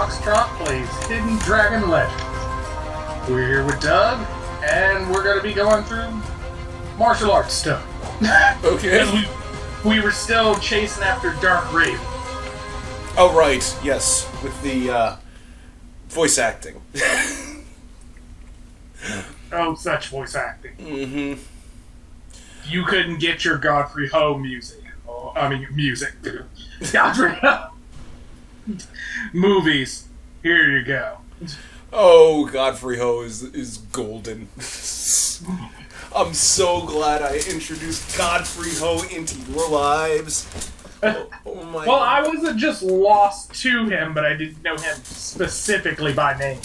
Foxtrot plays Hidden Dragon Legends. We're here with Doug, and we're going to be going through martial arts stuff. Okay. we were still chasing after Dark Raven. Oh, right. Yes. With the voice acting. Oh, such voice acting. Mm-hmm. You couldn't get your Godfrey Ho music. Music. Godfrey Ho. Movies. Here you go. Oh, Godfrey Ho is golden. I'm so glad I introduced Godfrey Ho into your lives. Oh my Well, God. I wasn't just lost to him, but I didn't know him specifically by name.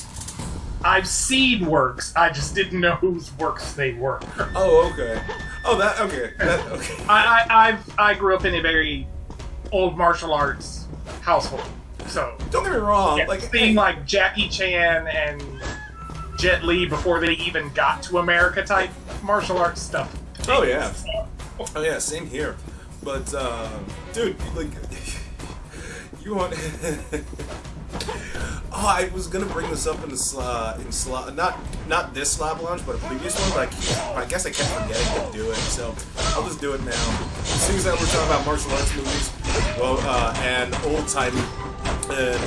I've seen works, I just didn't know whose works they were. Oh, okay. Oh, okay. Okay. I grew up in a very old martial arts household, so Don't get me wrong. yeah, seeing like Jackie Chan and Jet Li before they even got to America type martial arts stuff. Oh yeah. Oh yeah. Same here. But dude, like, you want? Oh, I was gonna bring this up in the not this Slab Lounge, but a previous one. But I guess I kept forgetting to do it, so I'll just do it now. Seems that we're talking about martial arts movies, well, and old time,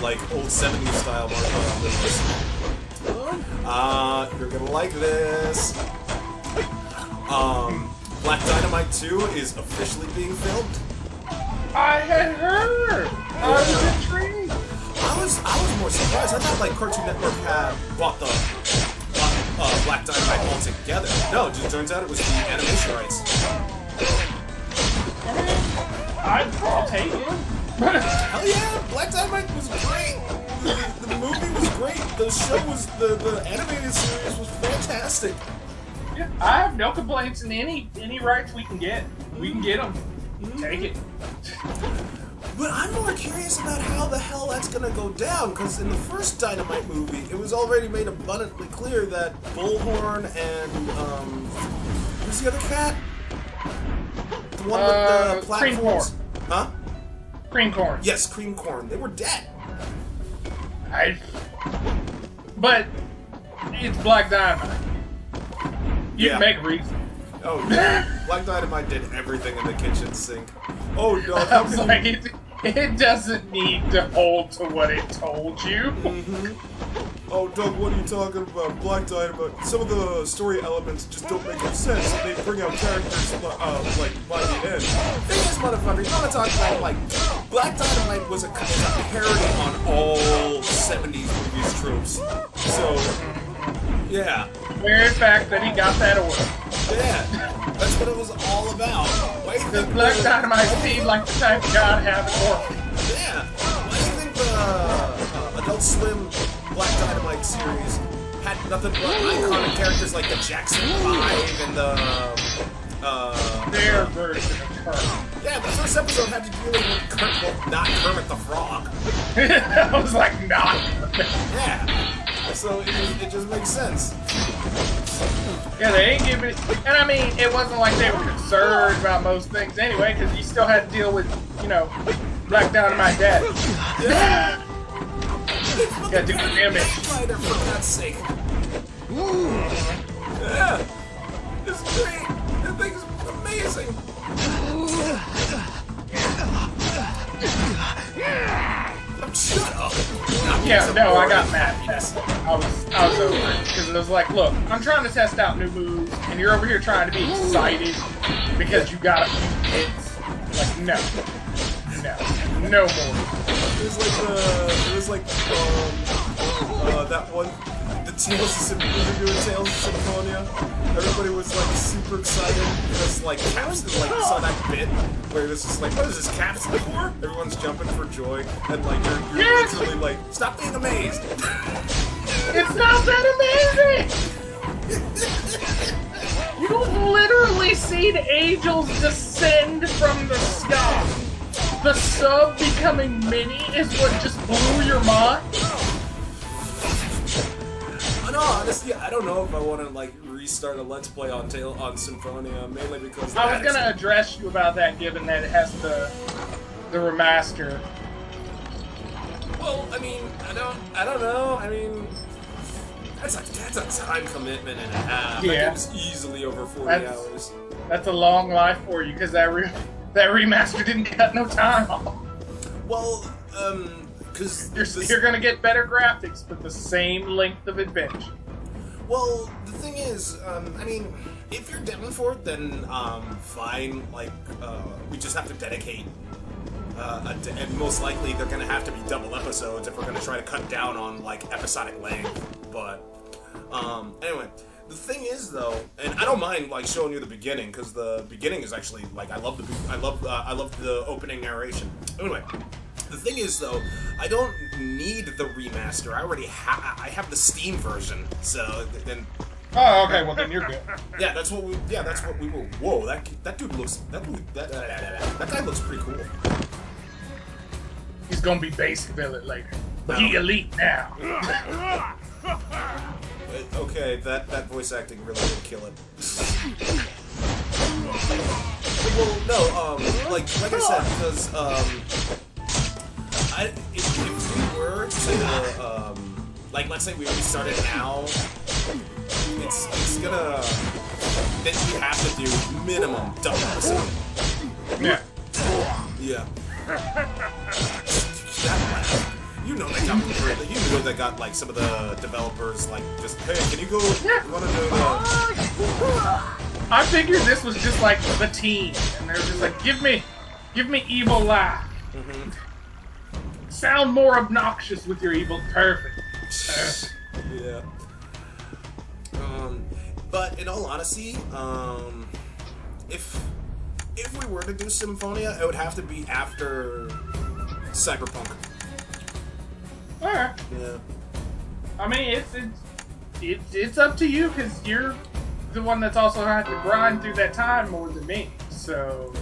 like old '70s style martial arts movies. You're gonna like this. Black Dynamite 2 is officially being filmed. I had heard. I was intrigued. I was more surprised. I thought like Cartoon Network had bought the Black Dynamite altogether. No, it just turns out it was the animation rights. I'll take it. Hell yeah, Black Dynamite was great. The movie was great. The show was the animated series was fantastic. Yeah, I have no complaints in any rights we can get. We can get them. Take it. But I'm more curious about how the hell that's gonna go down, because in the first Dynamite movie, it was already made abundantly clear that Bullhorn and who's the other cat? The one with the platforms. Cream corn. Huh? Cream corn. Yes, Cream Corn. They were dead. But it's Black Dynamite. You Yeah. can make a reason. Oh, yeah. Black Dynamite did everything in the kitchen sink. Oh, no. I was like, it doesn't need to hold to what it told you. Mm-hmm. Oh, Doug, what are you talking about? Black Dynamite. Some of the story elements just don't make any sense. They bring out characters, like, by the end. Thing is, motherfucker, you wanna talk about, like, Black Dynamite was a parody on all 70s movies tropes. So, yeah. Weird fact that he got that order. Yeah. That's what it was all about. Why do you Does think Black Dynamite seem like the type of guy to have an order? Yeah. Why do you think the Adult Swim Black Dynamite series had nothing but iconic characters like the Jackson 5 and Their version of Kermit. yeah, the first episode had to deal with not Kermit the Frog. I was like, not. Yeah. So it just makes sense. Yeah, they ain't giving it. And I mean, it wasn't like they were concerned about most things anyway, because you still had to deal with, Black Dynamite Dad. Yeah. Gotta do the damage. Fighter, for God's sake. Yeah. It's great. That thing's amazing. Shut up. Yeah, no, I got mad. I was over it because it was like, look, I'm trying to test out new moves, and you're over here trying to be excited because you got a few hits. Like, no more. It was like that one, the Tales of Symphonia. Everybody was like super excited because like Caps, like you saw that bit where this is like, what is this, Caps for? Everyone's jumping for joy, and like you're literally like, stop being amazed. It's not that amazing. You literally seen angels descend from the sky. The sub becoming mini is what just blew your mind. No, honestly, I don't know if I want to like restart a Let's Play on Symphonia, mainly because I was gonna address you about that, given that it has the remaster. Well, I mean, I don't know. I mean, that's a time commitment and a half. Yeah. That game's easily over 40 hours. That's a long life for you, because that remaster didn't cut no time off. Well, because you're gonna get better graphics, but the same length of adventure. Well, the thing is, I mean, if you're down for it, then fine. Like, we just have to dedicate. And most likely they're gonna have to be double episodes if we're gonna try to cut down on like episodic length. But anyway, the thing is though, and I don't mind like showing you the beginning because the beginning is actually like I love the opening narration. Anyway, the thing is though, I don't need the remaster. I already have the Steam version. So then. Oh, okay. Well, then you're good. Yeah, that's what we were. Whoa, that dude looks. That guy looks pretty cool. He's gonna be basic billet later, but he elite now. Okay, that voice acting really did kill it. Well, no, like I said, because if we were to like, let's say we started now, it's gonna then you have to do minimum double episode. Yeah. Yeah. That laugh. You know they got like some of the developers like just, hey, can you go wanna do I figured this was just like the team, and they're just like, give me evil laugh. Mm-hmm. Sound more obnoxious with your evil. Perfect. Yeah. But in all honesty, if we were to do Symphonia, it would have to be after Cyberpunk. Alright. Yeah. I mean, it's up to you, because you're the one that's also had to grind through that time more than me. So.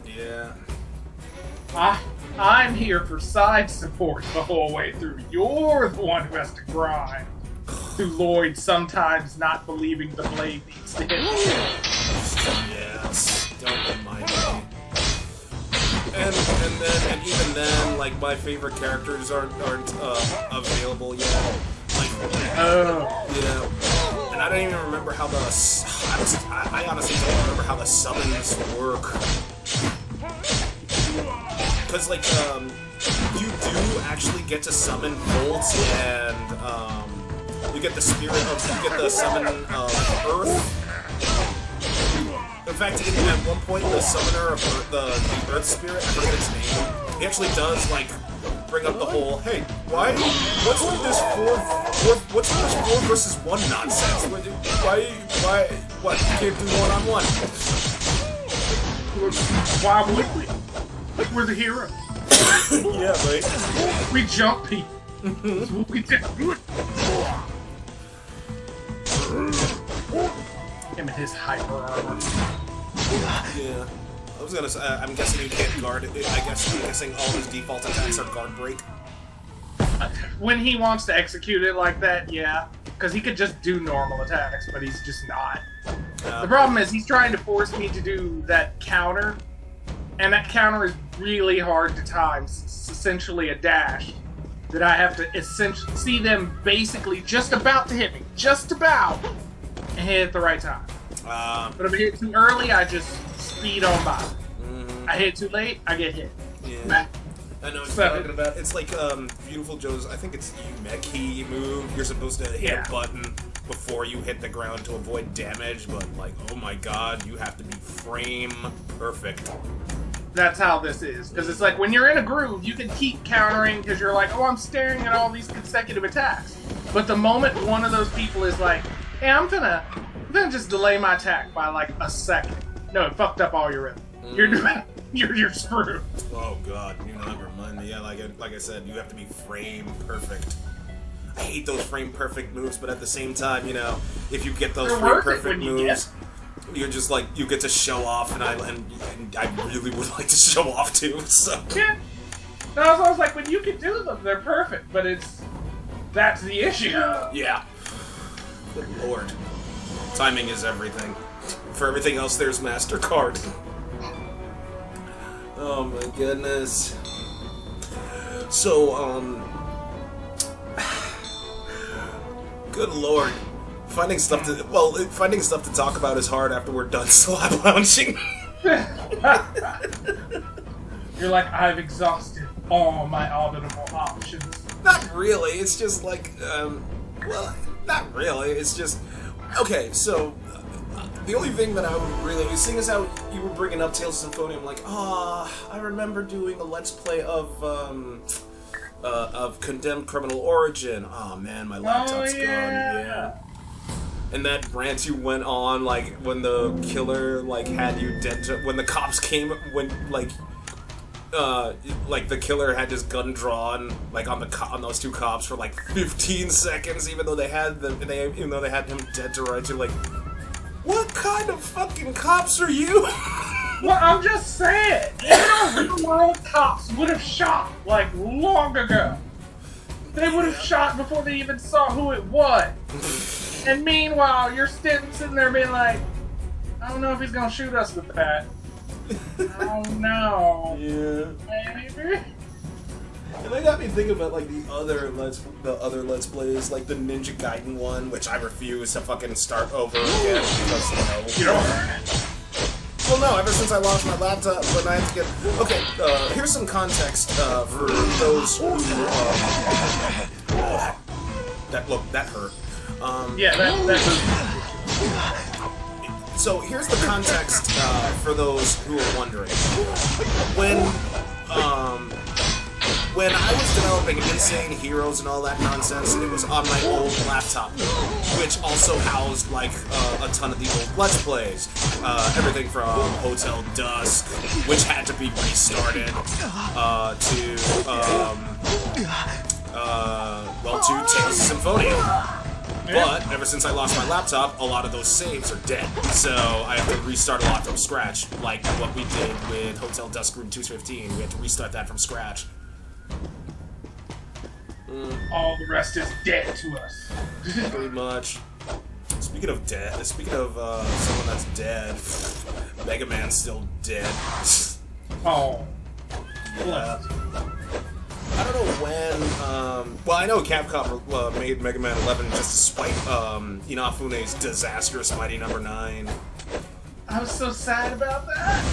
Yeah. I'm here for side support the whole way through. You're the one who has to grind through Lloyd sometimes not believing the blade needs to hit. Yes, don't remind me. And even then, like my favorite characters aren't available yet. Like, yeah. And I don't even remember how I honestly don't remember how the summons work. Because, like, you do actually get to summon bolts, and, you get the summon of Earth. In fact, at one point, the summoner of the Earth Spirit, I forget its name, he actually does, like, bring up the whole, hey, what's with this 4 versus 1 nonsense? What, you can't do one-on-one? Why would we? We're the heroes. Yeah, right. We jump people. That's what we do. Him and his hyper armor. Yeah. I was gonna say, I'm guessing you can't guard it. I'm guessing all his default attacks are guard break. When he wants to execute it like that, yeah. Because he could just do normal attacks, but he's just not. The problem is he's trying to force me to do that counter. And that counter is really hard to time. It's essentially a dash that I have to essentially see them basically just about to hit me. Just about. And hit at the right time. But if I hit too early, I just speed on by. I hit too late, I get hit. Yeah. I know what you're talking about. It's like Beautiful Joe's, I think it's Yumeki move. You're supposed to hit a button before you hit the ground to avoid damage, but like, oh my god, you have to be frame perfect. That's how this is. Because it's like, when you're in a groove, you can keep countering because you're like, oh, I'm staring at all these consecutive attacks. But the moment one of those people is like, hey, I'm gonna just delay my attack by like a second. No, it fucked up all your rhythm. You're screwed. Oh god, you know, that remind me. Yeah, like I said, you have to be frame perfect. I hate those frame perfect moves, but at the same time, you know, if you get those frame perfect moves, you're just like, you get to show off, and I really would like to show off too. So yeah, no, I was like, when you can do them, they're perfect, but that's the issue. Yeah. Good lord, timing is everything. For everything else, there's MasterCard. Oh my goodness. So, good lord. Finding stuff to talk about is hard after we're done slap lounging. You're like, I've exhausted all my auditable options. Not really, it's just like, well, not really, it's just... Okay, so, the only thing that I would really... Seeing as how you were bringing up Tales of Symphonia, I'm like, I remember doing a Let's Play of Condemned Criminal Origin. Oh man, my laptop's gone, yeah. And that rant you went on, like, when the killer, like, had you dead to... When the cops came, when, like, the killer had his gun drawn, like, on those two cops for, like, 15 seconds, even though they had him dead to rights. You're like, what kind of fucking cops are you? Well, I'm just saying, real world cops would have shot, like, long ago. They would have shot before they even saw who it was. And meanwhile, you're sitting there being like, I don't know if he's gonna shoot us with that. I don't know. Yeah. Maybe. And that got me thinking about like the other Let's Plays, like the Ninja Gaiden one, which I refuse to fucking start over again because You know. Well, no. Ever since I lost my laptop, when I had to get here's some context for those who that hurt. Yeah, that's So here's the context for those who are wondering. When I was developing Insane Heroes and all that nonsense, it was on my old laptop, which also housed like a ton of the old Let's Plays. Everything from Hotel Dusk, which had to be restarted, to Tales of Symphonia. But, ever since I lost my laptop, a lot of those saves are dead. So, I have to restart a lot from scratch. Like what we did with Hotel Dusk Room 215. We had to restart that from scratch. all the rest is dead to us. Pretty much. Speaking of someone that's dead, Mega Man's still dead. Oh. Yeah. I don't know when, well, I know Capcom made Mega Man 11 just to spite Inafune's disastrous Mighty Number 9. I was so sad about that.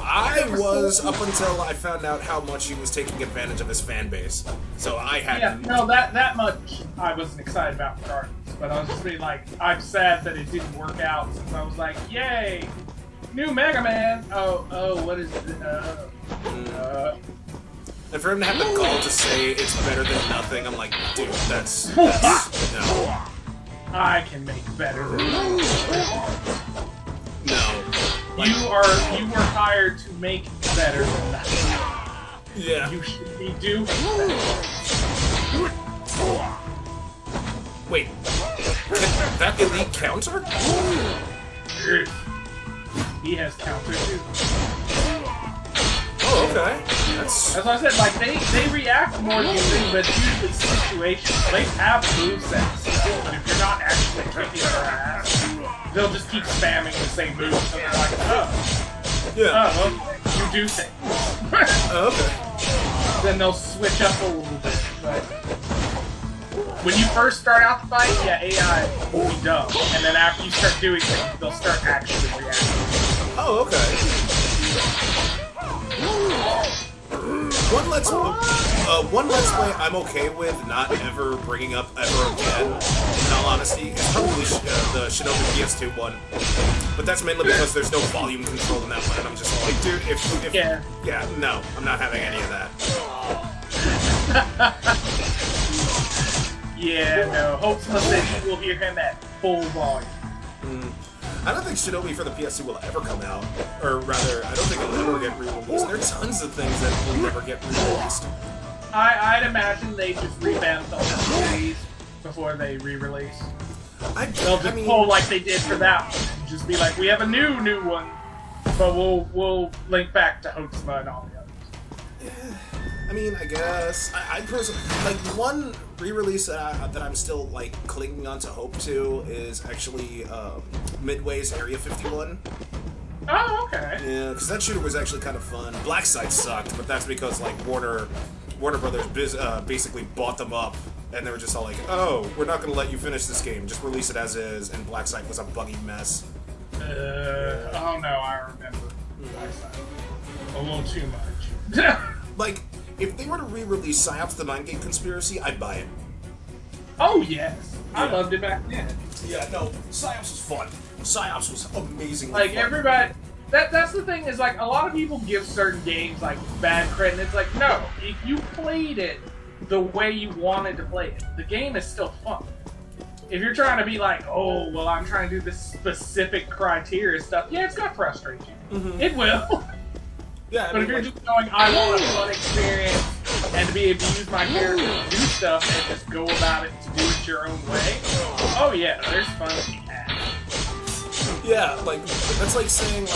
I was, up until I found out how much he was taking advantage of his fan base. So I had... Yeah, no, that much I wasn't excited about regardless. But I was just being like, I'm sad that it didn't work out, since I was like, yay! New Mega Man! Oh, what is it? And for him to have the gall to say it's better than nothing, I'm like, dude, that's no. I can make better than that. No. Like, You were hired to make better than that. yeah. You should be doing better. Wait. Can that elite counter? He has counter too. Oh, okay. That's... As I said, like, they react more to things, but usually situations. They have movesets, but if you're not actually kicking their ass, they'll just keep spamming the same move, so they're like, oh. Yeah. Oh, okay. You do things. Oh, okay. Then they'll switch up a little bit, but... When you first start out the fight, yeah, AI will be dumb. And then after you start doing things, they'll start actually reacting. Oh, okay. One Let's Play I'm okay with not ever bringing up ever again, in all honesty, is probably the Shinobi PS2 one. But that's mainly because there's no volume control in that one, and I'm just like, dude, if yeah, no, I'm not having any of that. Yeah, no, hopefully you will hear him at full volume. I don't think Shinobi for the PS2 will ever come out. Or rather, I don't think it'll ever get re-released. There are tons of things that will never get re-released. I'd imagine they just revamp the whole series before they re-release. They'll just pull like they did for that one. Just be like, we have a new one, but we'll link back to Hotsma and all the others. I mean, I guess. I personally, like, one re-release that I'm still, like, clinging on to hope to is actually Midway's Area 51. Oh, okay. Yeah, because that shooter was actually kind of fun. Black Site sucked, but that's because, like, Warner Warner Brothers basically bought them up, and they were just all like, "Oh, we're not going to let you finish this game. Just release it as is." And Black Site was a buggy mess. Oh no, I remember. Black Site. A little too much. Like, if they were to re-release Psyops: The 9-Gate Conspiracy, I'd buy it. Oh yes, I loved it back then. Yeah, no, Psyops was fun. Psyops was amazingly Like fun. everybody, that's the thing is like a lot of people give certain games like bad credit. And it's like no, if you played it the way you wanted to play it, the game is still fun. If you're trying to be like, oh well, I'm trying to do this specific criteria stuff, yeah, it's gonna frustrate you. Mm-hmm. It will. Yeah, But if you're just going, I want a fun experience and to be able to use my character to do stuff and just go about it to do it your own way, oh yeah, there's fun to be had. yeah, like that's like saying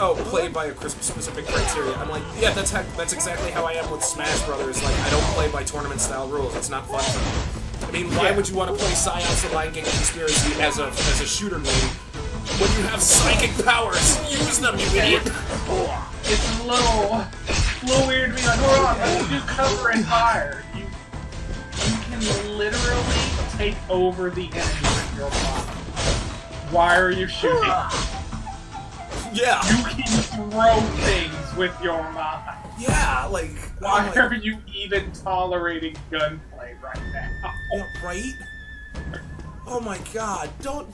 oh, play by a specific criteria. I'm like, yeah, that's exactly how I am with Smash Brothers. Like, I don't play by tournament style rules. It's not fun for me. I mean, why would you want to play Psyops: The 9-Gate Conspiracy as a shooter game when you have psychic powers? Use them, you idiot! It's a little weird to be like, hold on, let's do cover and fire. You can literally take over the enemy with your body. Why are you shooting? Yeah. You can throw things with your mind. Yeah, like Why are you even tolerating gunplay right now? Yeah, right? Oh my god, don't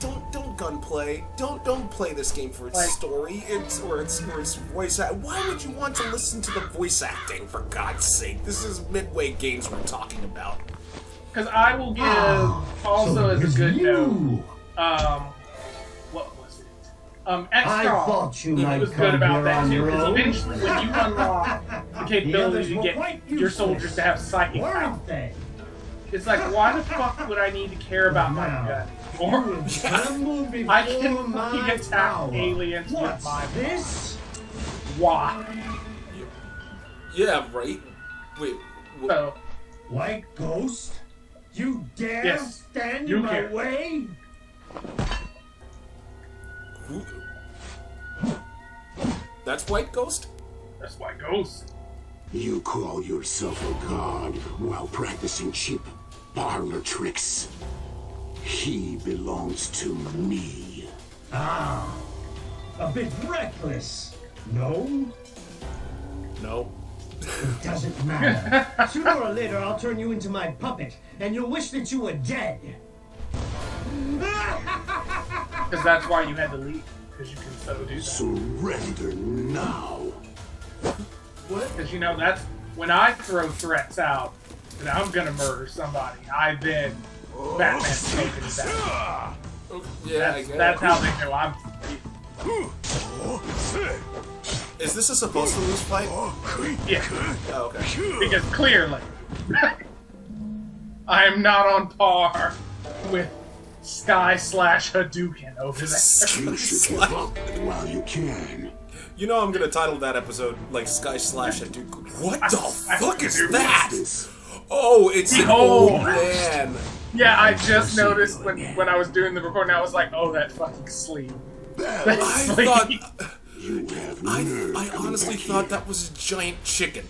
gunplay. Don't play this game for its story, or its voice acting. Why would you want to listen to the voice acting, for God's sake? This is Midway Games we're talking about. Because I will give, also so as a good you. note, what was it? I thought you might was come good about here that on too, your because own. eventually when you unlock the capability to get your soldiers to have psychic power, Weren't they? it's like, why the fuck would I need to care about my gun? Or I can fucking attack aliens with my this? why? Yeah, right? Wait, So, White Ghost? You dare Yes, stand you in my care. way? who? That's White Ghost? that's why Ghost. You call yourself a god while practicing cheap parlor tricks. He belongs to me. Ah, a bit reckless. No? No. It doesn't matter. Sooner or later, I'll turn you into my puppet, and you'll wish that you were dead. Because that's why you had to leave. Because you can so do that. Surrender now. What? Because, you know, that's when I throw threats out that I'm going to murder somebody, I then Batman's taking it down. Yeah, I guess. That's how they know I'm Is this a supposed to lose fight? Yeah, Oh, okay. because clearly I am not on par with Sky / Hadouken over there. You should give up while you can. You know I'm gonna title that episode like Sky / Hadouken. What the fuck is Hadouken. that? Oh, it's an old man. Yeah, I just noticed when I was doing the recording, I was like, oh, that fucking sleeve. I thought. You have nerve. I honestly thought that was a giant chicken.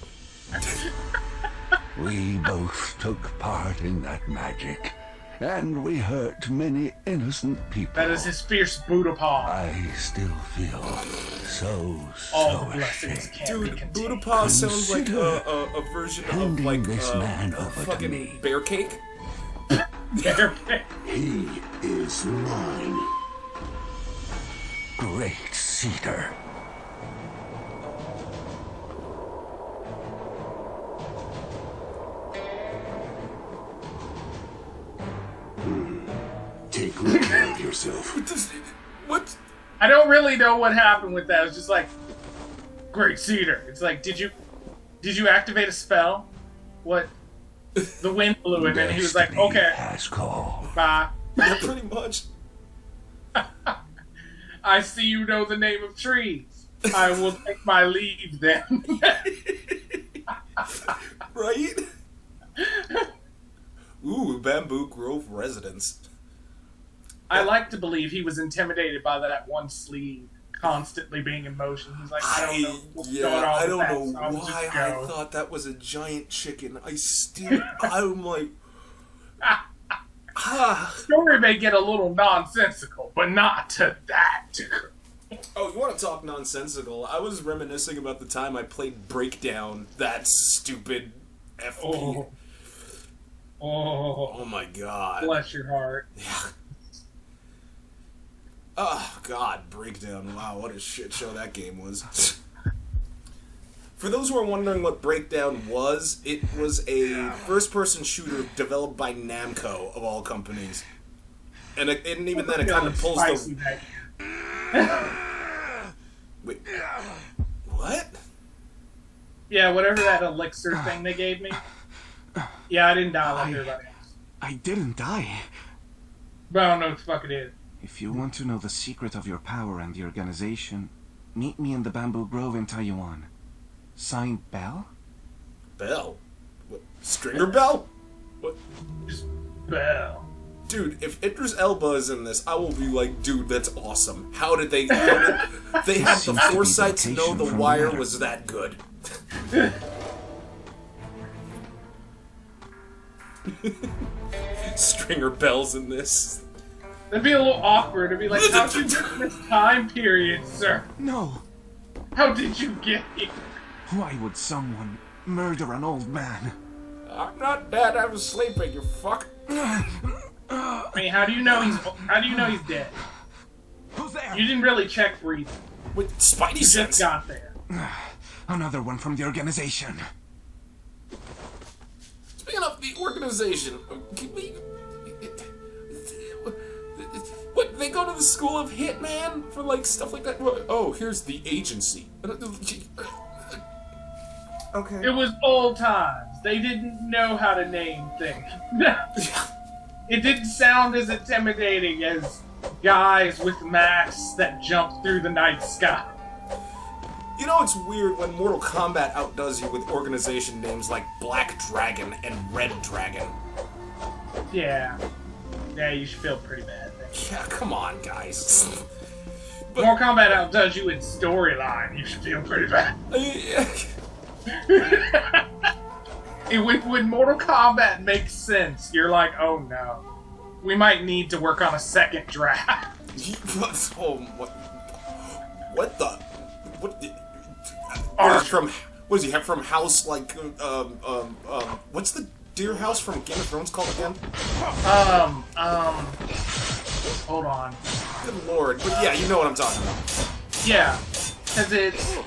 We both took part in that magic, and we hurt many innocent people. That is his fierce Buddha paw. I still feel All so blessings ashamed. can't be Dude, contained. Buddha Paw sounds like a version of handing like this man over to fucking me. bear cake. He is mine. Great Cedar. Take good care of yourself. What? I don't really know what happened with that. It was just like, Great Cedar. It's like, did you activate a spell? What? The wind blew and then he was like, Destiny okay, has called. bye. Yeah, pretty much. I see you know the name of trees. I will take my leave then. Right? Ooh, Bamboo Grove residence. I like to believe he was intimidated by that one sleeve. constantly being in motion. He's like, I don't know what's going on I with don't that, know so I'll why just I go. thought that was a giant chicken. I'm like, Story may get a little nonsensical, but not to that degree. Oh, you want to talk nonsensical? I was reminiscing about the time I played Breakdown, that stupid FP. Oh my god. Bless your heart. Yeah. Oh god, Breakdown. Wow, what a shit show that game was. For those who are wondering what Breakdown was, it was a first-person shooter developed by Namco, of all companies. And even then, it kind of pulls the... Wait, what? Yeah, whatever that elixir thing they gave me. Yeah, I didn't die like everybody else. I didn't die. But I don't know what the fuck it is. If you want to know the secret of your power and the organization, meet me in the Bamboo Grove in Taiwan. Signed, Bell? Bell? What? Stringer Bell? What? Just Bell. Dude, if Idris Elba is in this, I will be like, dude, that's awesome. How did they... they had the foresight to know The Wire was that good. Stringer Bell's in this. That'd be a little awkward. It'd be like, how'd you get this time period, sir? No. How did you get here? Why would someone murder an old man? I'm not dead, I was sleeping, you fuck. I mean, how do you know he's dead? Who's there? You didn't really check breathing. With Spidey You sense. just got there. Another one from the organization. Speaking of the organization, can we... What, they go to the school of Hitman for, like, stuff like that? Oh, here's the agency. Okay. It was old times. They didn't know how to name things. It didn't sound as intimidating as guys with masks that jump through the night sky. You know, it's weird when Mortal Kombat outdoes you with organization names like Black Dragon and Red Dragon. Yeah. Yeah, you should feel pretty bad. Yeah, come on, guys. Mortal Kombat outdoes you in storyline. You should feel pretty bad. When Mortal Kombat makes sense, you're like, oh no. We might need to work on a second draft. Oh, what the... What does he have from House, like, what's the deer house from Game of Thrones called again? Hold on. Good lord. But yeah, you know what I'm talking about. Yeah, because it's...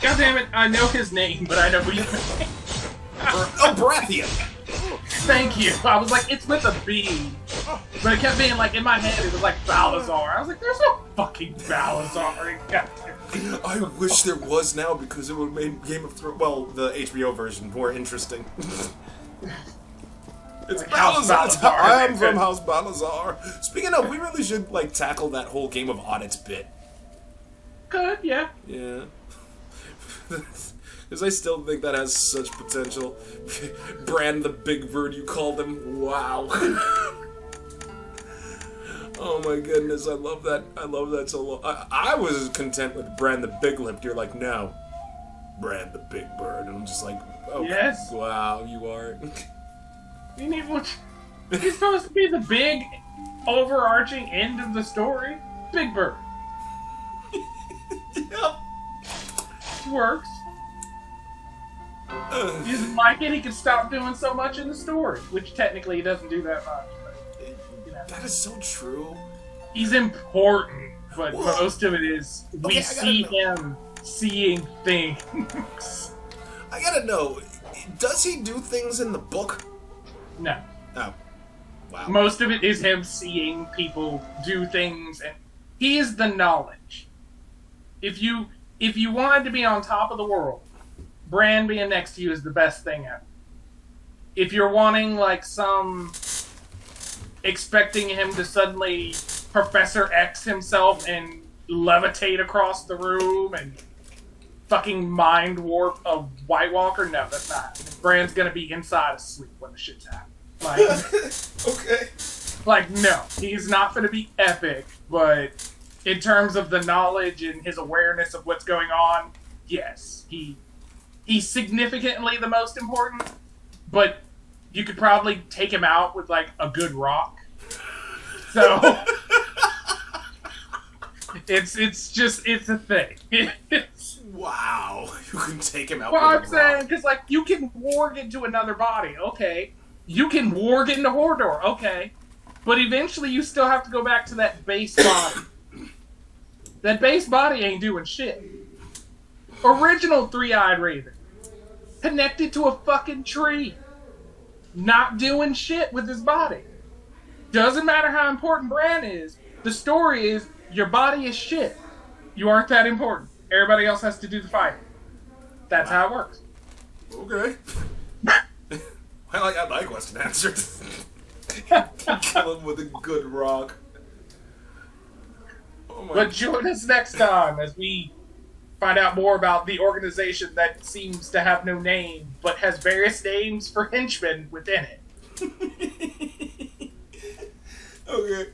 God damn it, I know his name, but I know who you mean. Oh, Baratheon! Thank you. I was like, it's with a B. But it kept being like, in my head, it was like Balazar. I was like, there's no fucking Balazar. I wish there was now, because it would have made Game of Thrones, well, the HBO version, more interesting. It's like Balazar. I'm from House Balazar. Speaking of, we really should, like, tackle that whole Game of Audits bit. Good, yeah. Yeah. Because I still think that has such potential. Bran the Big Bird, you called him. Wow. Oh my goodness, I love that. I love that so long. I was content with Bran the Big Lipped. You're like, no. Bran the Big Bird. And I'm just like, oh, yes. Wow, you are. You need what? He's supposed to be the big, overarching end of the story. Big Bird. Yep. Works. He doesn't like it, he can stop doing so much in the story. Which technically he doesn't do that much. But, you know. That is so true. He's important, but most of it is we see him seeing things. I gotta know, does he do things in the book? No. Oh. Wow. Most of it is him seeing people do things, and he is the knowledge. If you wanted to be on top of the world, Bran being next to you is the best thing ever. If you're wanting, like, expecting him to suddenly Professor X himself and levitate across the room and fucking mind warp a White Walker, no, that's not. Bran's gonna be inside asleep when the shit's happening. Like, Okay. like, no, he's not gonna be epic. But in terms of the knowledge and his awareness of what's going on, yes, he's significantly the most important. But you could probably take him out with like a good rock. So it's a thing. Wow, you can take him out. Well, with I'm a saying rock. because like you can warg into another body, okay. You can warg into Hordor, okay. But eventually, you still have to go back to that base body. That base body ain't doing shit. Original three-eyed raven, connected to a fucking tree, not doing shit with his body. Doesn't matter how important Bran is. The story is your body is shit. You aren't that important. Everybody else has to do the fighting. That's how it works. Okay. I like Weston answered. Kill him with a good rock. Oh my But join us next time as we find out more about the organization that seems to have no name, but has various names for henchmen within it. Okay.